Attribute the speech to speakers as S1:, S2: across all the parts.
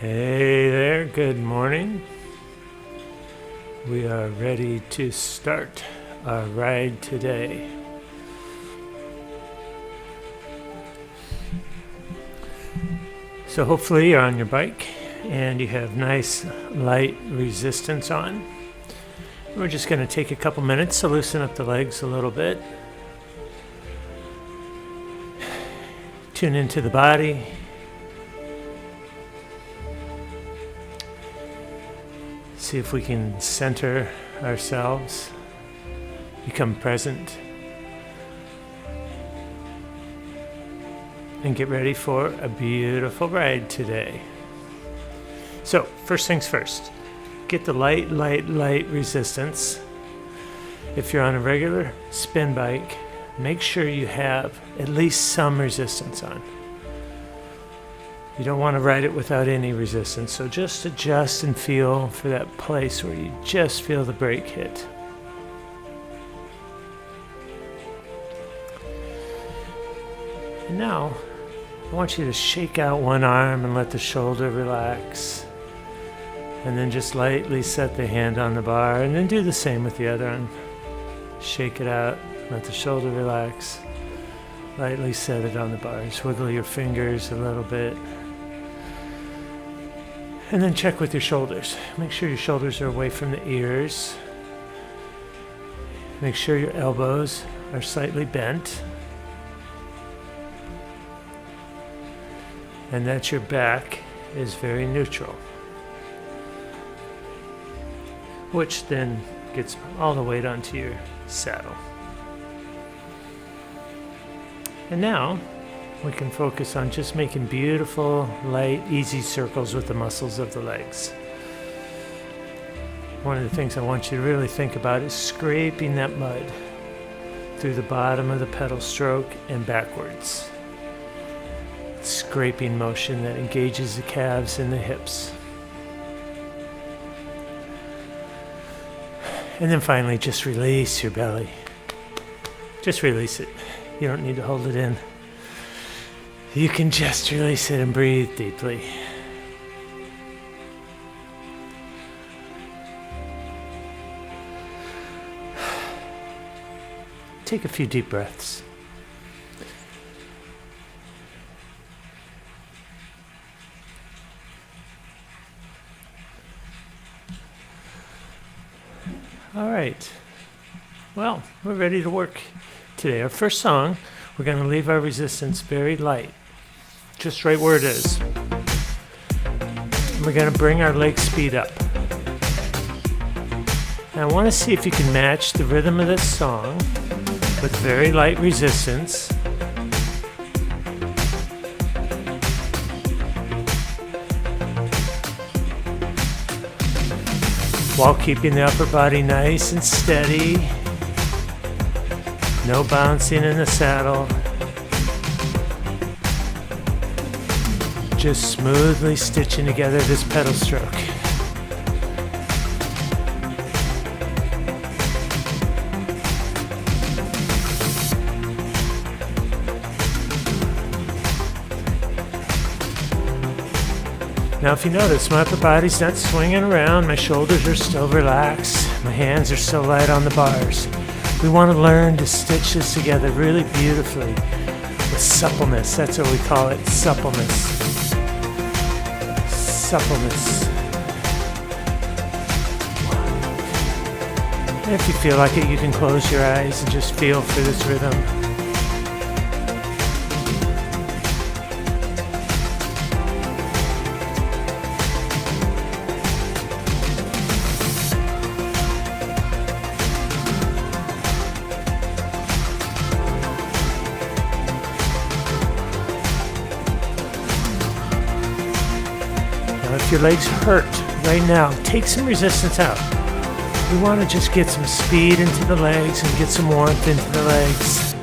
S1: Hey there, good morning. We are ready to start our ride today. So hopefully you're on your bike and you have nice light resistance on. We're just going to take a couple minutes to loosen up the legs a little bit. Tune into the body. See if we can center ourselves, become present, and get ready for a beautiful ride today. So, first things first, get the light resistance. If you're on a regular spin bike, make sure you have at least some resistance on. You don't want to ride it without any resistance, so just adjust and feel for that place where you just feel the brake hit. And now, I want you to shake out one arm and let the shoulder relax. And then just lightly set the hand on the bar, and then do the same with the other arm. Shake it out, let the shoulder relax. Lightly set it on the bars. Wiggle your fingers a little bit. And then check with your shoulders. Make sure your shoulders are away from the ears. Make sure your elbows are slightly bent. And that your back is very neutral. Which then gets all the weight onto your saddle. And now, we can focus on just making beautiful, light, easy circles with the muscles of the legs. One of the things I want you to really think about is scraping that mud through the bottom of the pedal stroke and backwards. Scraping motion that engages the calves and the hips. And then finally, just release your belly. Just release it. You don't need to hold it in. You can just release it and breathe deeply. Take a few deep breaths. All right. Well, we're ready to work today. Our first song, we're going to leave our resistance very light. Just right where it is. And we're going to bring our leg speed up. And I want to see if you can match the rhythm of this song with very light resistance. While keeping the upper body nice and steady. No bouncing in the saddle. Just smoothly stitching together this pedal stroke. Now if you notice, my upper body's not swinging around, my shoulders are still relaxed, my hands are still light on the bars. We want to learn to stitch this together really beautifully with suppleness. That's what we call it, suppleness. Suppleness. And if you feel like it, you can close your eyes and just feel for this rhythm. If your legs hurt right now, take some resistance out. We want to just get some speed into the legs and get some warmth into the legs.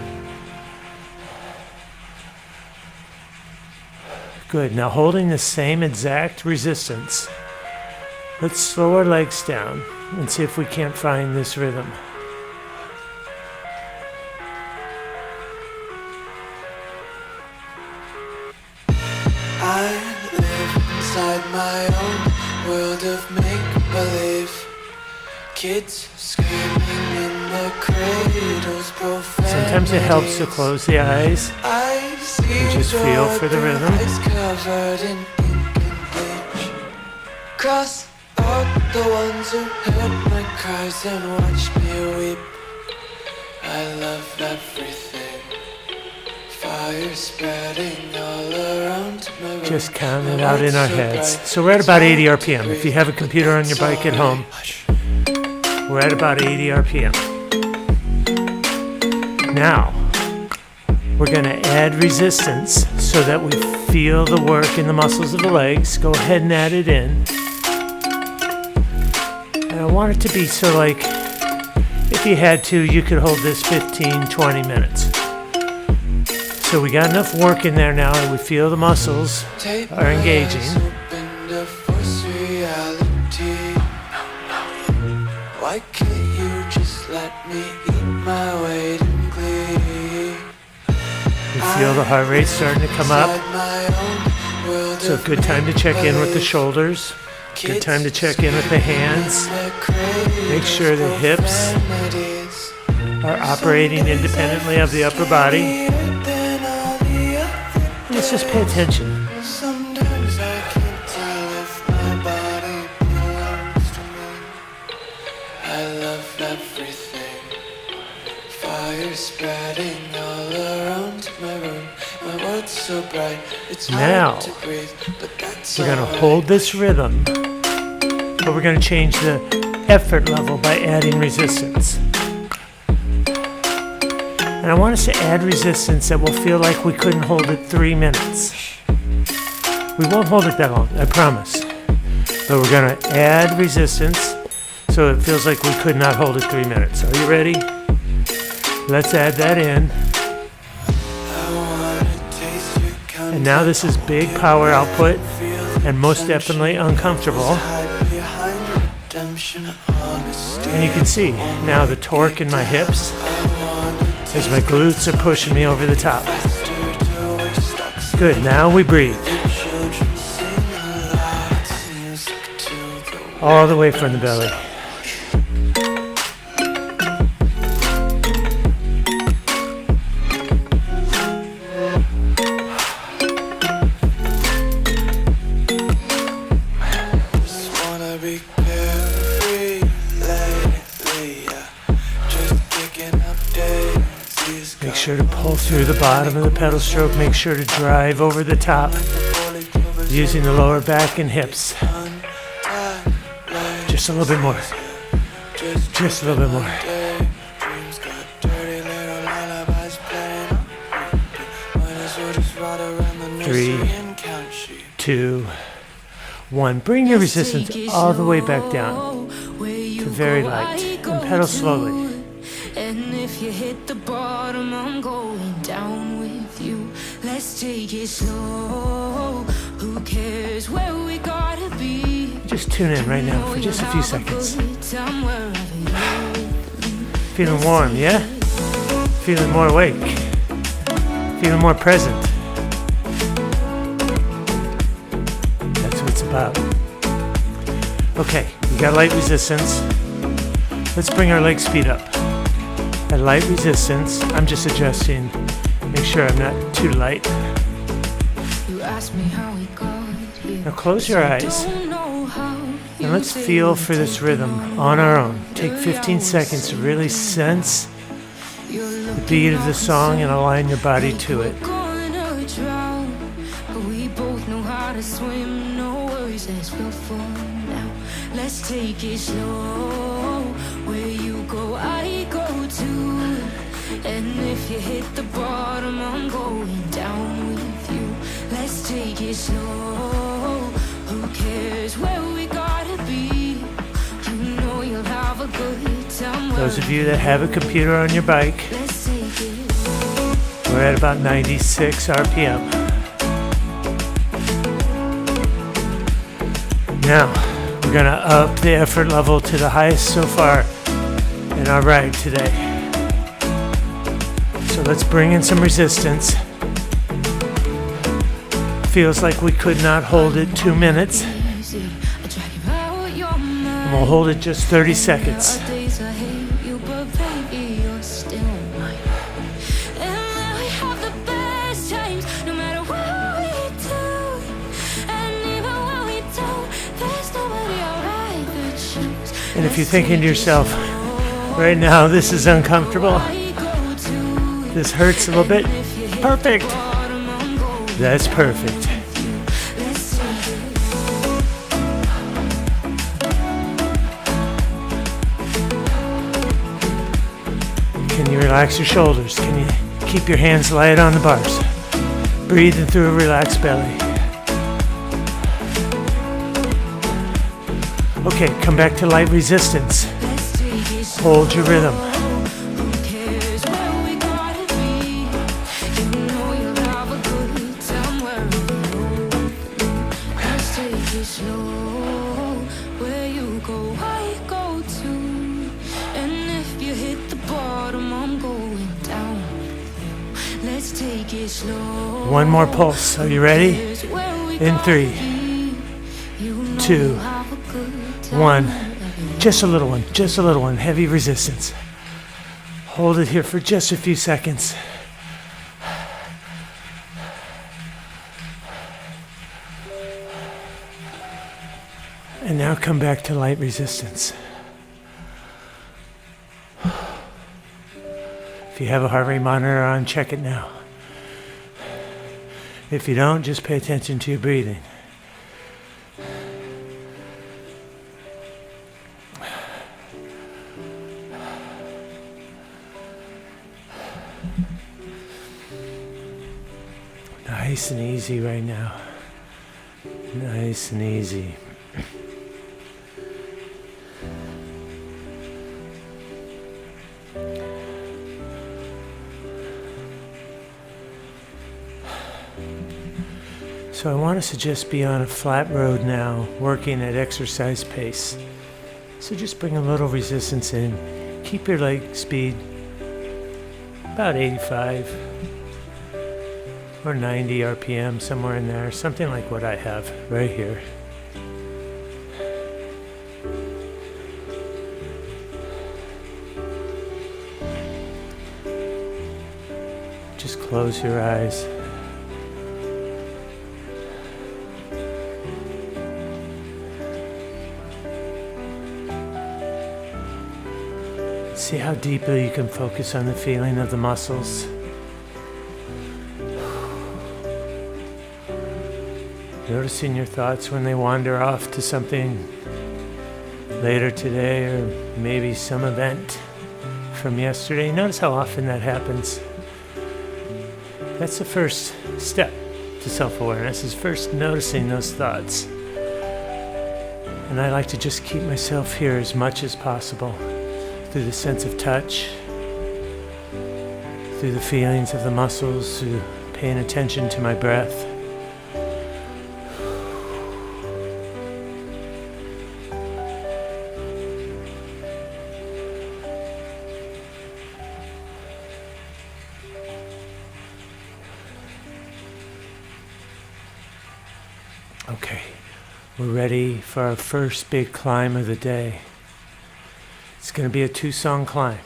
S1: Good. Now holding the same exact resistance, let's slow our legs down and see if we can't find this rhythm.
S2: I live inside my own world of make-believe. Kids screaming in their cradles, profanity.
S1: Sometimes it helps to close the eyes and just feel for the rhythm.
S2: Covered in ink and bleach. Cross out the ones who heard my cries and watched me weep. I love everything. Fire spreading all around my room.
S1: Just count it out in our heads. So we're at about 80 RPM. If you have a computer on your bike at home, we're at about 80 RPM. Now, we're going to add resistance so that we feel the work in the muscles of the legs. Go ahead and add it in. And I want it to be so like, if you had to, you could hold this 15, 20 minutes. So we got enough work in there now and we feel the muscles are engaging.
S2: Why can't you just let me eat my weight in glee?
S1: You feel the heart rate starting to come up. So good time to check in with the shoulders. Good time to check in with the hands. Make sure the hips are operating independently of the upper body. Let's just pay attention.
S2: Sometimes I can't tell if my body belongs to me. I love everything. Fire spreading all around my room. My world's so bright, it's hard to breathe, but that's
S1: we're going to hold this rhythm, but we're going to change the effort level by adding resistance. And I want us to add resistance that will feel like we couldn't hold it 3 minutes. We won't hold it that long, I promise. But we're going to add resistance so it feels like we could not hold it 3 minutes. Are you ready? Let's add that in. And now this is big power output and most definitely uncomfortable. And you can see now the torque in my hips as my glutes are pushing me over the top. Good, now we breathe. All the way from the belly. Make sure to pull through the bottom of the pedal stroke. Make sure to drive over the top using the lower back and hips. Just a little bit more. Just a little bit more. 3, 2, 1. Bring your resistance all the way back down to very light and pedal slowly.
S3: And if you hit the bottom, I'm going down with you. Let's take it slow. Who cares where we gotta be?
S1: Just tune in right now for just a few seconds. Feeling warm, yeah? Feeling more awake. Feeling more present. That's what it's about. Okay, we got light resistance. Let's bring our leg speed up. At light resistance, I'm just adjusting. Make sure I'm not too light. Now close your eyes and let's feel for this rhythm on our own. Take 15 seconds to really sense the beat of the song and align your body to it.
S3: Let's take it slow. Where you go, I go too. And if you hit the bottom, I'm going down with you. Let's take it slow. Who cares where we gotta be? You know you'll have a good time.
S1: Those of you that have a computer on your bike, we're at about 96 RPM. Now, we're going to up the effort level to the highest so far in our ride today. So let's bring in some resistance. Feels like we could not hold it 2 minutes. And we'll hold it just 30 seconds.
S3: There are days I hate you, but baby, you're still mine. And now we have the best times, no matter what we do. And even when we don't, there's nobody I'd rather choose.
S1: And if you're thinking to yourself, right now this is uncomfortable, this hurts a little bit, perfect. That's perfect. Can you relax your shoulders? Can you keep your hands light on the bars? Breathing through a relaxed belly. Okay, come back to light resistance. Hold your rhythm. One more pulse. Are you ready? In 3, 2, 1. Just a little one. Just a little one. Heavy resistance. Hold it here for just a few seconds. And now come back to light resistance. If you have a heart rate monitor on, check it now. If you don't, just pay attention to your breathing. Nice and easy right now. Nice and easy. So I want us to just be on a flat road now, working at exercise pace. So just bring a little resistance in. Keep your leg speed about 85 or 90 RPM, somewhere in there, something like what I have right here. Just close your eyes. See how deeply you can focus on the feeling of the muscles. Noticing your thoughts when they wander off to something later today or maybe some event from yesterday. Notice how often that happens. That's the first step to self-awareness, is first noticing those thoughts. And I like to just keep myself here as much as possible. Through the sense of touch, through the feelings of the muscles, through paying attention to my breath. Okay, we're ready for our first big climb of the day. It's going to be a 2-song climb.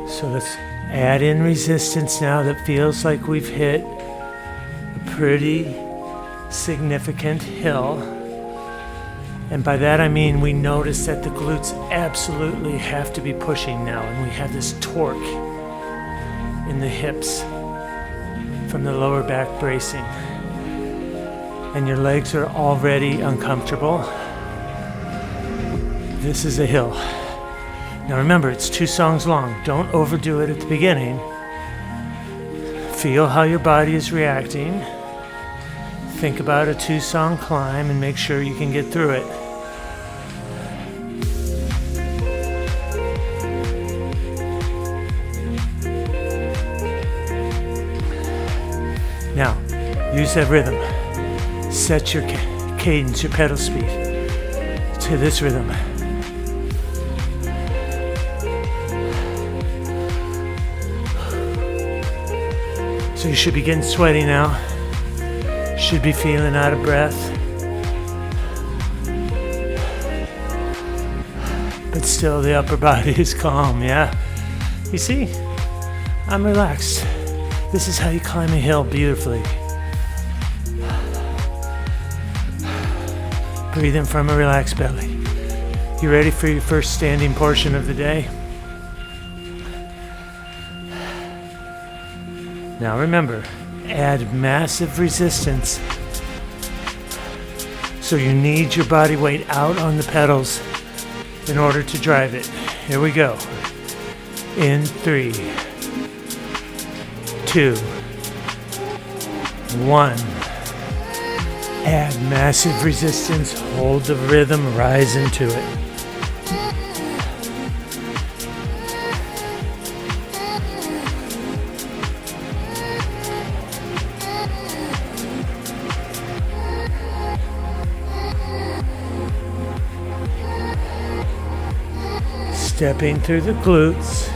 S1: So let's add in resistance now that feels like we've hit a pretty significant hill. And by that I mean we notice that the glutes absolutely have to be pushing now, and we have this torque in the hips from the lower back bracing. And your legs are already uncomfortable. This is a hill. Now remember, it's 2 songs long. Don't overdo it at the beginning. Feel how your body is reacting. Think about a 2-song climb and make sure you can get through it. Now, use that rhythm. Set your cadence, your pedal speed to this rhythm. So you should be getting sweaty now. Should be feeling out of breath. But still the upper body is calm, yeah? You see, I'm relaxed. This is how you climb a hill beautifully. Breathe in from a relaxed belly. You ready for your first standing portion of the day? Now remember, add massive resistance. So you need your body weight out on the pedals in order to drive it. Here we go. In 3, 2, 1. Add massive resistance, hold the rhythm, rise into it. Stepping through the glutes,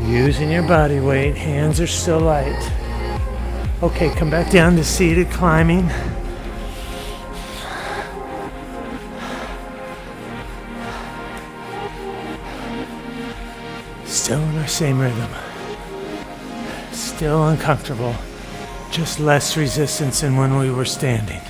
S1: using your body weight, hands are still light. Okay, come back down to seated climbing. Still in our same rhythm. Still uncomfortable, just less resistance than when we were standing.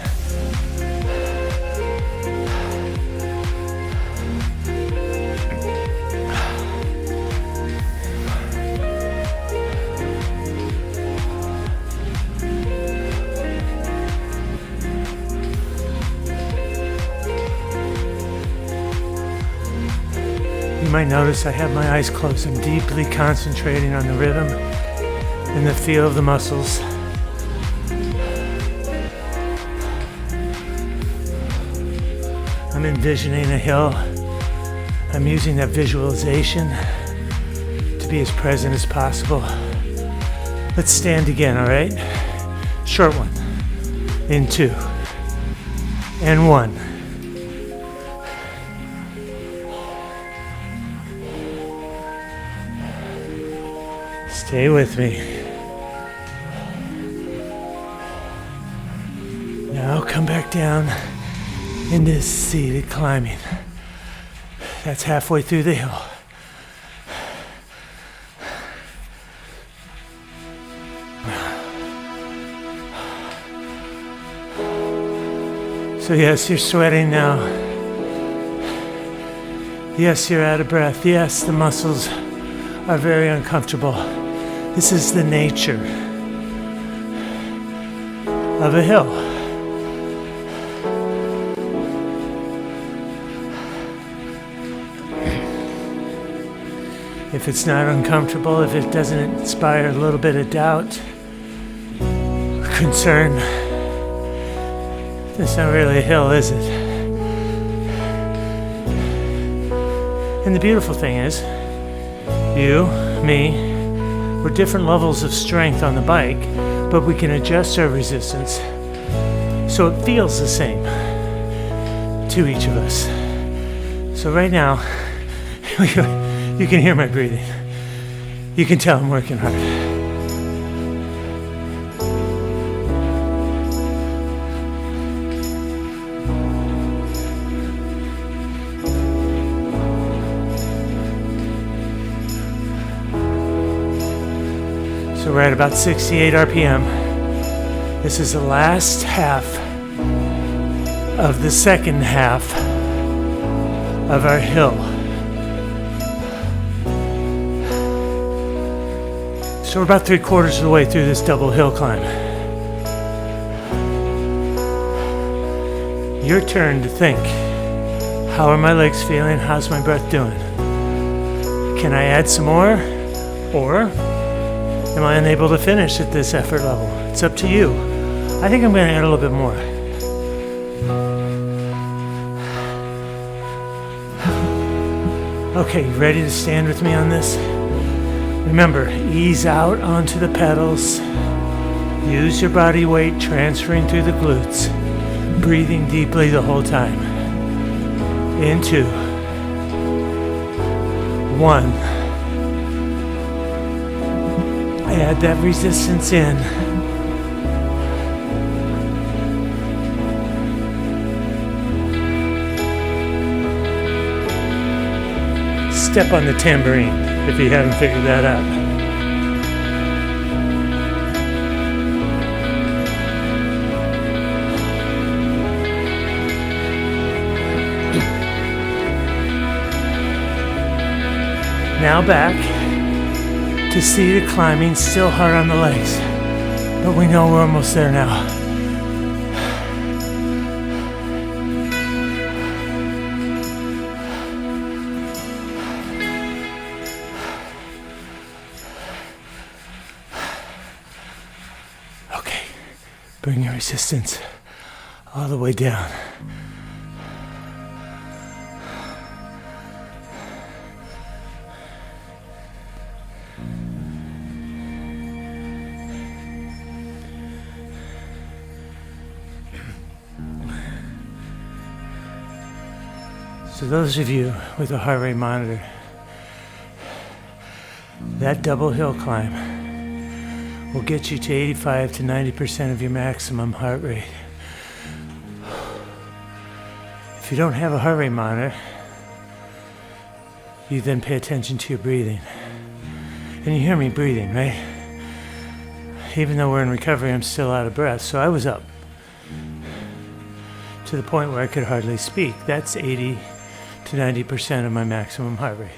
S1: You might notice I have my eyes closed. I'm deeply concentrating on the rhythm and the feel of the muscles. I'm envisioning a hill. I'm using that visualization to be as present as possible. Let's stand again, all right? Short one. In 2. And 1. Stay with me. Now come back down into seated climbing. That's halfway through the hill. So yes, you're sweating now. Yes, you're out of breath. Yes, the muscles are very uncomfortable. This is the nature of a hill. If it's not uncomfortable, if it doesn't inspire a little bit of doubt, concern, it's not really a hill, is it? And the beautiful thing is, you, me, we're different levels of strength on the bike, but we can adjust our resistance so it feels the same to each of us. So right now, you can hear my breathing. You can tell I'm working hard. So we're at about 68 RPM. This is the last half of the second half of our hill. So we're about 3/4 of the way through this double hill climb. Your turn to think. How are my legs feeling? How's my breath doing? Can I add some more? Or am I unable to finish at this effort level? It's up to you. I think I'm going to add a little bit more. Okay, you ready to stand with me on this? Remember, ease out onto the pedals. Use your body weight transferring through the glutes. Breathing deeply the whole time. In 2. 1. Add that resistance in. Step on the tambourine if you haven't figured that out. Now back to seated climbing, still hard on the legs, but we know we're almost there now. Okay, bring your resistance all the way down. So those of you with a heart rate monitor, that double hill climb will get you to 85 to 90% of your maximum heart rate. If you don't have a heart rate monitor, you then pay attention to your breathing. And you hear me breathing, right? Even though we're in recovery, I'm still out of breath. So I was up to the point where I could hardly speak. That's 80 to 90% of my maximum heart rate.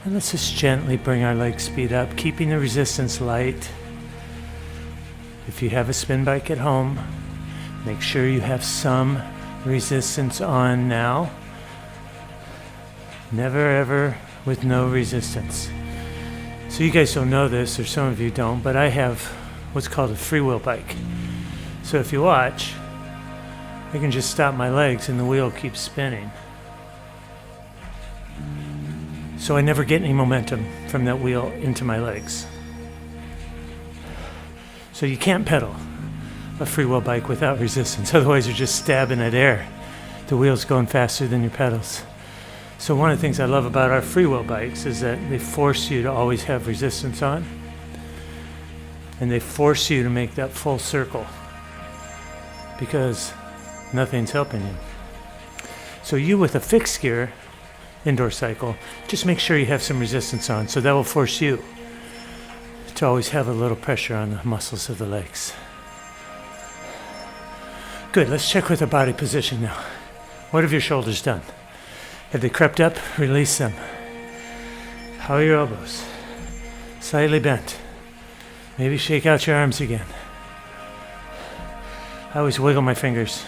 S1: And let's just gently bring our leg speed up, keeping the resistance light. If you have a spin bike at home, make sure you have some resistance on now. Never ever with no resistance. So you guys don't know this, or some of you don't, but I have what's called a freewheel bike. So if you watch, I can just stop my legs and the wheel keeps spinning. So I never get any momentum from that wheel into my legs. So you can't pedal a freewheel bike without resistance, otherwise you're just stabbing at air. The wheel's going faster than your pedals. So one of the things I love about our freewheel bikes is that they force you to always have resistance on, and they force you to make that full circle because nothing's helping you. So you with a fixed gear indoor cycle, just make sure you have some resistance on, so that will force you to always have a little pressure on the muscles of the legs. Good, let's check with our body position now. What have your shoulders done? Have they crept up? Release them. How are your elbows? Slightly bent. Maybe shake out your arms again. I always wiggle my fingers.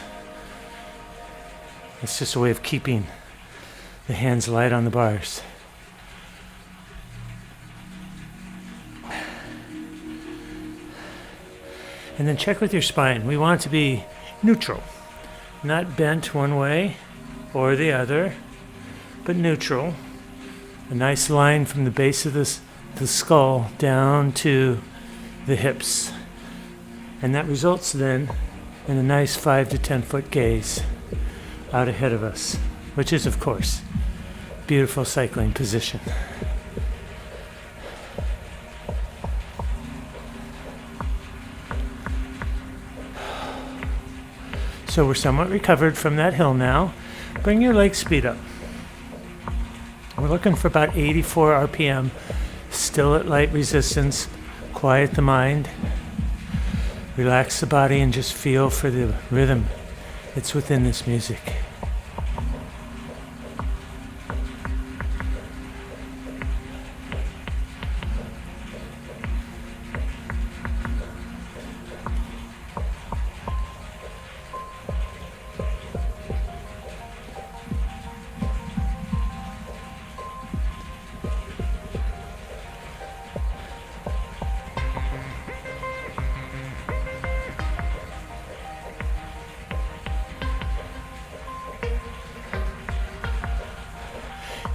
S1: It's just a way of keeping the hands light on the bars. And then check with your spine. We want it to be neutral, not bent one way or the other, but neutral. A nice line from the base of the skull down to the hips. And that results then in a nice 5 to 10 foot gaze out ahead of us, which is, of course, beautiful cycling position. So we're somewhat recovered from that hill now. Bring your leg speed up. We're looking for about 84 RPM, still at light resistance. Quiet the mind. Relax the body and just feel for the rhythm that's within this music.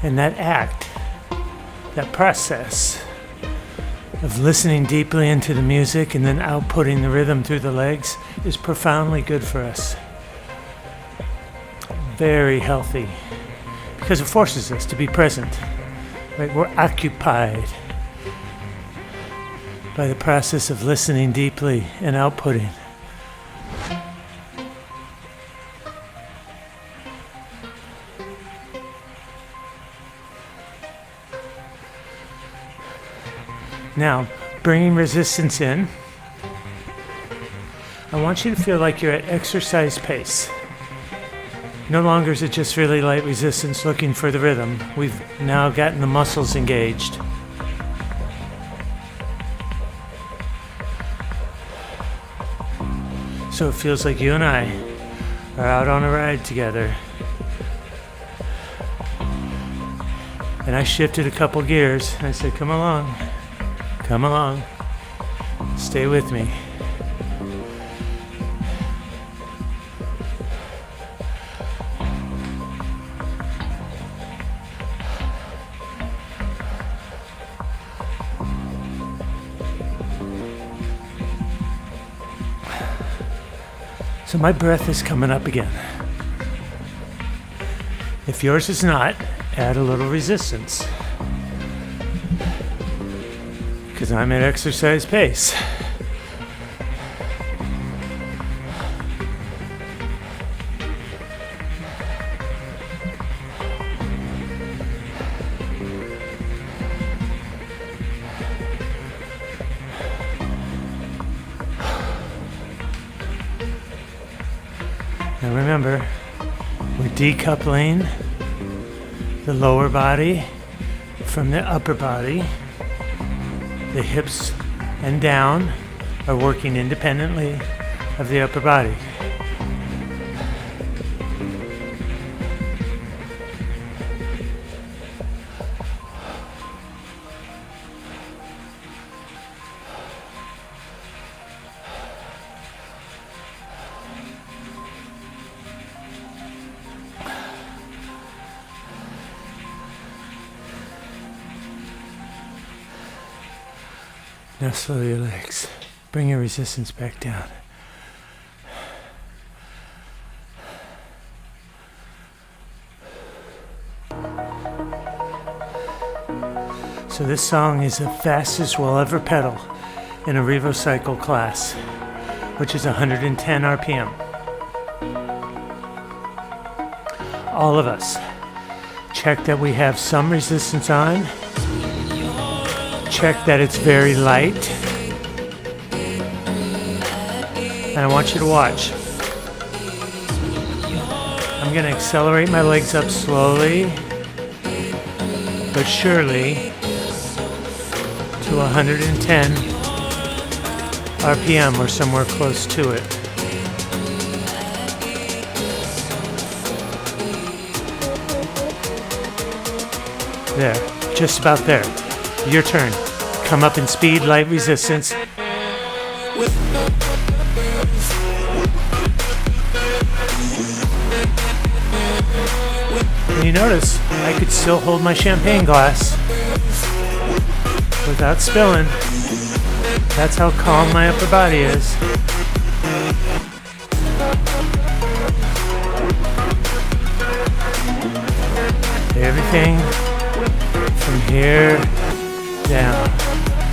S1: And that act, that process of listening deeply into the music and then outputting the rhythm through the legs is profoundly good for us. Very healthy, because it forces us to be present. Right? We're occupied by the process of listening deeply and outputting. Now, bringing resistance in, I want you to feel like you're at exercise pace. No longer is it just really light resistance looking for the rhythm. We've now gotten the muscles engaged. So it feels like you and I are out on a ride together. And I shifted a couple gears. I said, come along. Come along. Stay with me. So my breath is coming up again. If yours is not, add a little resistance. Because I'm at exercise pace. Now remember, we're decoupling the lower body from the upper body. The hips and down are working independently of the upper body. Now slow your legs. Bring your resistance back down. So this song is the fastest we'll ever pedal in a Revocycle class, which is 110 RPM. All of us. Check that we have some resistance on. Check that it's very light. And I want you to watch. I'm going to accelerate my legs up slowly, but surely to 110 RPM or somewhere close to it. There, just about there. Your turn. Come up in speed, light resistance. And you notice I could still hold my champagne glass without spilling. That's how calm my upper body is. Everything from here down.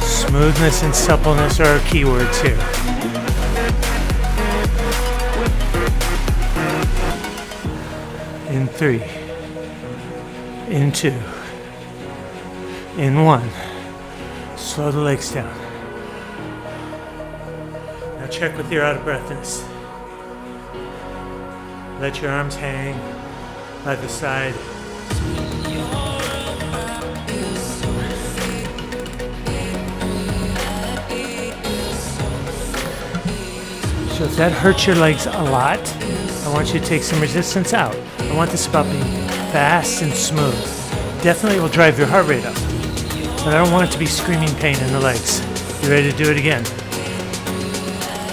S1: Smoothness and suppleness are our keywords here. In 3, in 2, in 1. Slow the legs down. Now check with your out of breathness. Let your arms hang by the side. So if that hurts your legs a lot, I want you to take some resistance out. I want this about being fast and smooth. Definitely will drive your heart rate up, but I don't want it to be screaming pain in the legs. You ready to do it again?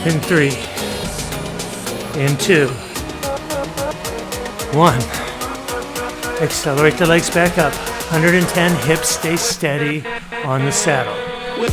S1: In 3, in 2, 1. Accelerate the legs back up. 110, hips stay steady on the saddle. If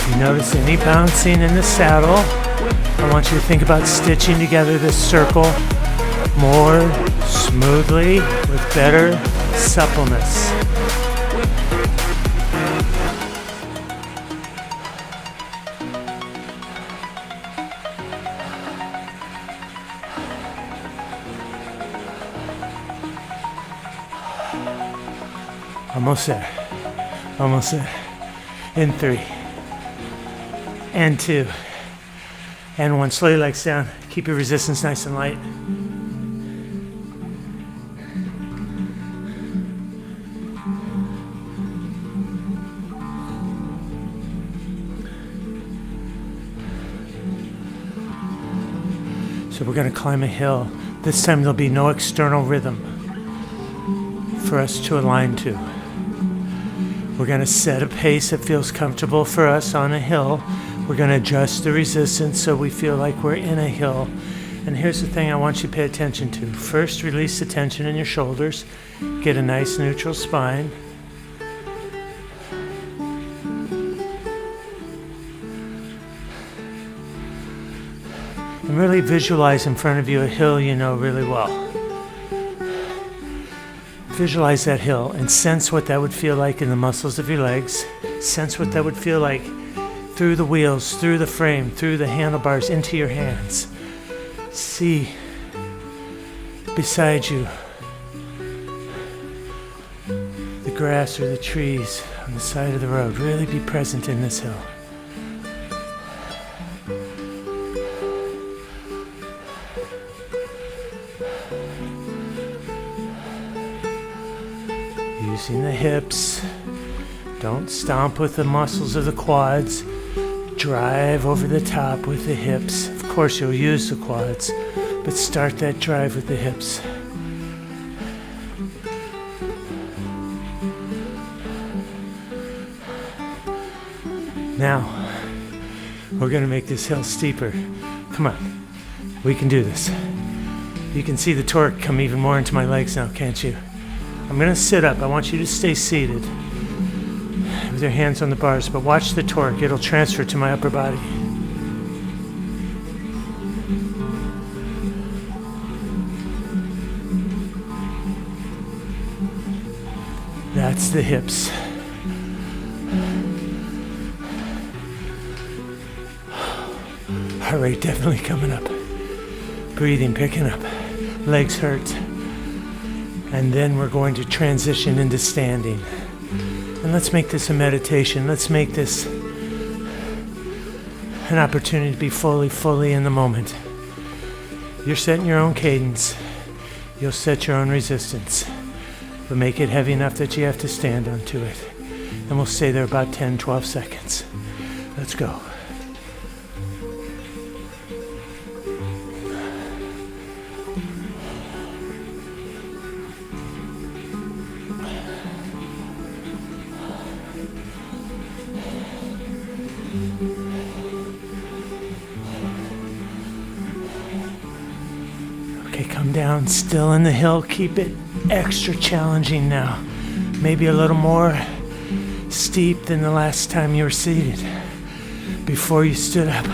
S1: you notice any bouncing in the saddle, I want you to think about stitching together this circle more smoothly with better suppleness. Almost there. Almost there. In 3. And 2. And 1. Slow your legs down. Keep your resistance nice and light. So we're going to climb a hill. This time there'll be no external rhythm for us to align to. We're going to set a pace that feels comfortable for us on a hill. We're going to adjust the resistance so we feel like we're in a hill. And here's the thing I want you to pay attention to. First, release the tension in your shoulders. Get a nice neutral spine. And really visualize in front of you a hill you know really well. Visualize that hill and sense what that would feel like in the muscles of your legs. Sense what that would feel like through the wheels, through the frame, through the handlebars, into your hands. See beside you the grass or the trees on the side of the road. Really be present in this hill. Using the hips. Don't stomp with the muscles of the quads. Drive over the top with the hips. Of course, you'll use the quads, but start that drive with the hips. Now, we're going to make this hill steeper. Come on, we can do this. You can see the torque come even more into my legs now, can't you? I'm going to sit up. I want you to stay seated with your hands on the bars, but watch the torque. It'll transfer to my upper body. That's the hips. Heart rate definitely coming up. Breathing picking up. Legs hurt. And then we're going to transition into standing. And let's make this a meditation. Let's make this an opportunity to be fully in the moment. You're setting your own cadence. You'll set your own resistance. But make it heavy enough that you have to stand onto it. And we'll stay there about 10, 12 seconds. Let's go. Okay, come down, still in the hill. Keep it extra challenging now. Maybe a little more steep than the last time you were seated, before you stood up.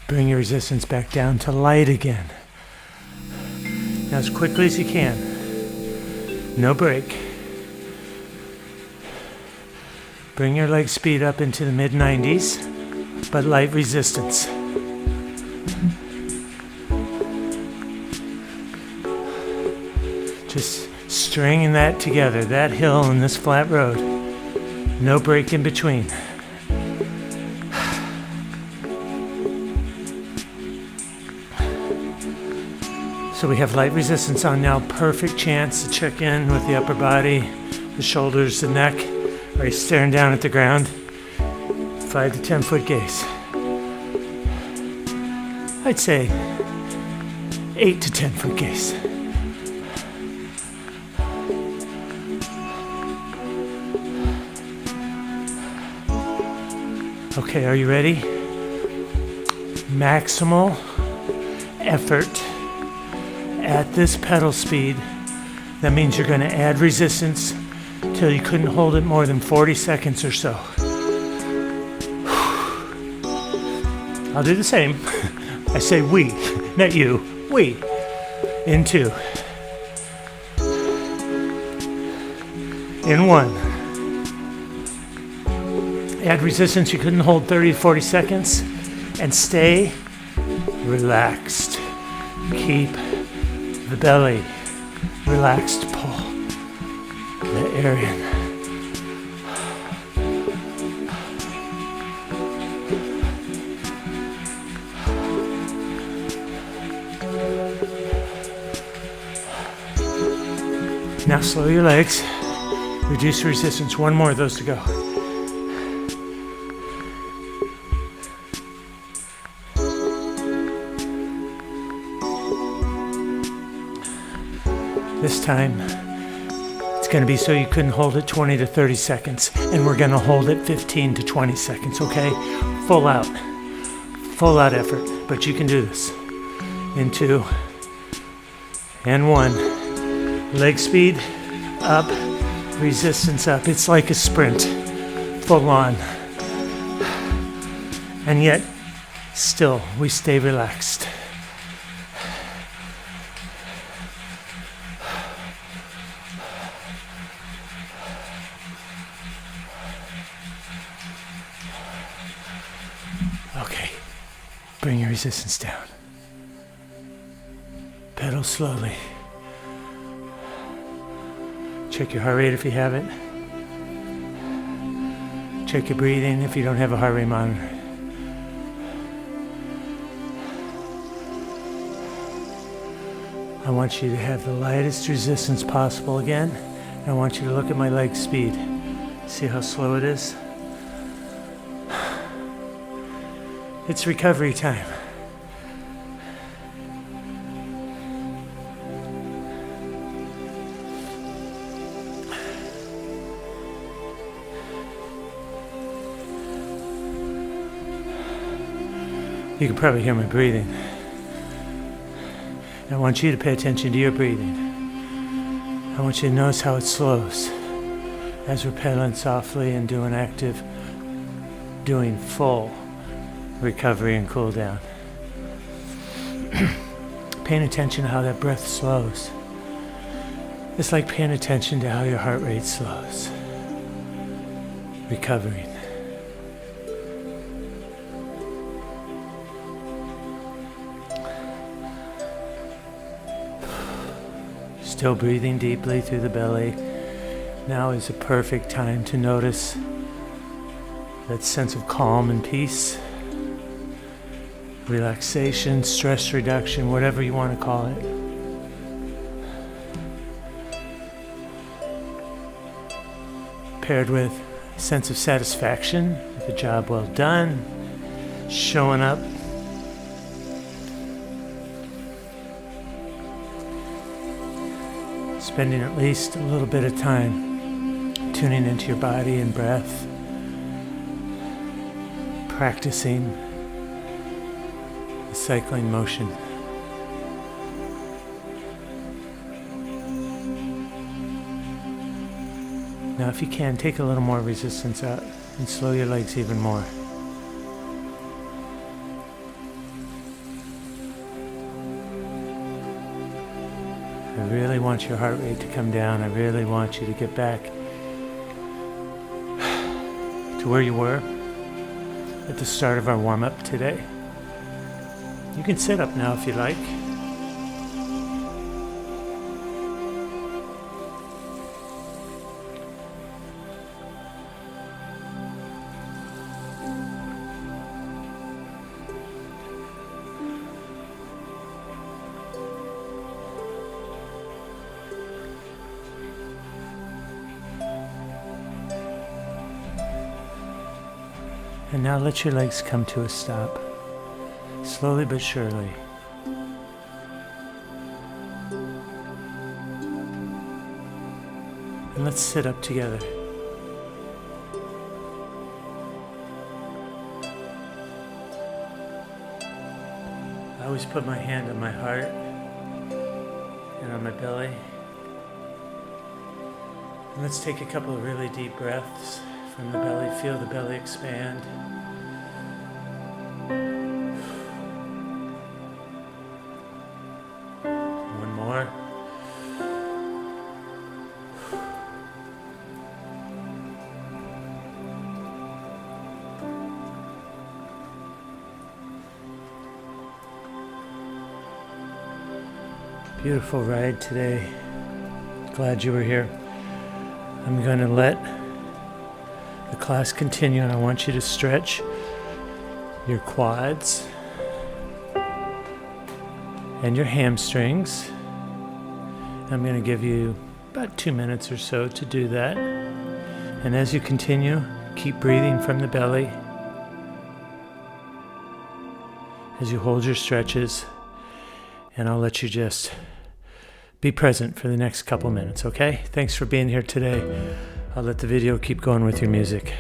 S1: Bring your resistance back down to light again. Now as quickly as you can. No break. Bring your leg speed up into the mid-90s, but light resistance. Just stringing that together, that hill and this flat road. No break in between. So we have light resistance on now. Perfect chance to check in with the upper body. the shoulders, the neck. Are you staring down at the ground? 5 to 10 foot gaze. I'd say 8 to 10 foot gaze. Okay, are you ready? Maximal effort at this pedal speed. That means you're going to add resistance till you couldn't hold it more than 40 seconds or so. I'll do the same. I say we, not you. We. In 2. In 1. Add resistance you couldn't hold 30 to 40 seconds. And stay relaxed. Keep the belly relaxed. Pull the air in. Now slow your legs. Reduce resistance. 1 more of those to go. This time, it's going to be so you couldn't hold it 20 to 30 seconds, and we're going to hold it 15 to 20 seconds, okay? Full out effort, but you can do this. In 2, and 1. Leg speed up, resistance up. It's like a sprint, full on. And yet, still, we stay relaxed. Okay, bring your resistance down. Pedal slowly. Check your heart rate if you have it. Check your breathing if you don't have a heart rate monitor. I want you to have the lightest resistance possible again. And I want you to look at my leg speed. See how slow it is? It's recovery time. You can probably hear my breathing. I want you to pay attention to your breathing. I want you to notice how it slows as we're pedaling softly and doing full recovery and cool down. Paying attention to how that breath slows. It's like paying attention to how your heart rate slows. Recovering. Still breathing deeply through the belly. Now is a perfect time to notice that sense of calm and peace, relaxation, stress reduction, whatever you want to call it. Paired with a sense of satisfaction, with a job well done, showing up. Spending at least a little bit of time tuning into your body and breath, practicing the cycling motion. Now if you can, take a little more resistance out and slow your legs even more. I really want your heart rate to come down. I really want you to get back to where you were at the start of our warm-up today. You can sit up now if you like. And now let your legs come to a stop, slowly but surely. And let's sit up together. I always put my hand on my heart and on my belly. And let's take a couple of really deep breaths from the belly. Feel the belly expand. One more. Beautiful ride today. Glad you were here. I'm going to let the class continue, and I want you to stretch your quads and your hamstrings. I'm going to give you about 2 minutes or so to do that. And as you continue, keep breathing from the belly as you hold your stretches, and I'll let you just be present for the next couple minutes, okay? Thanks for being here today. I'll let the video keep going with your music.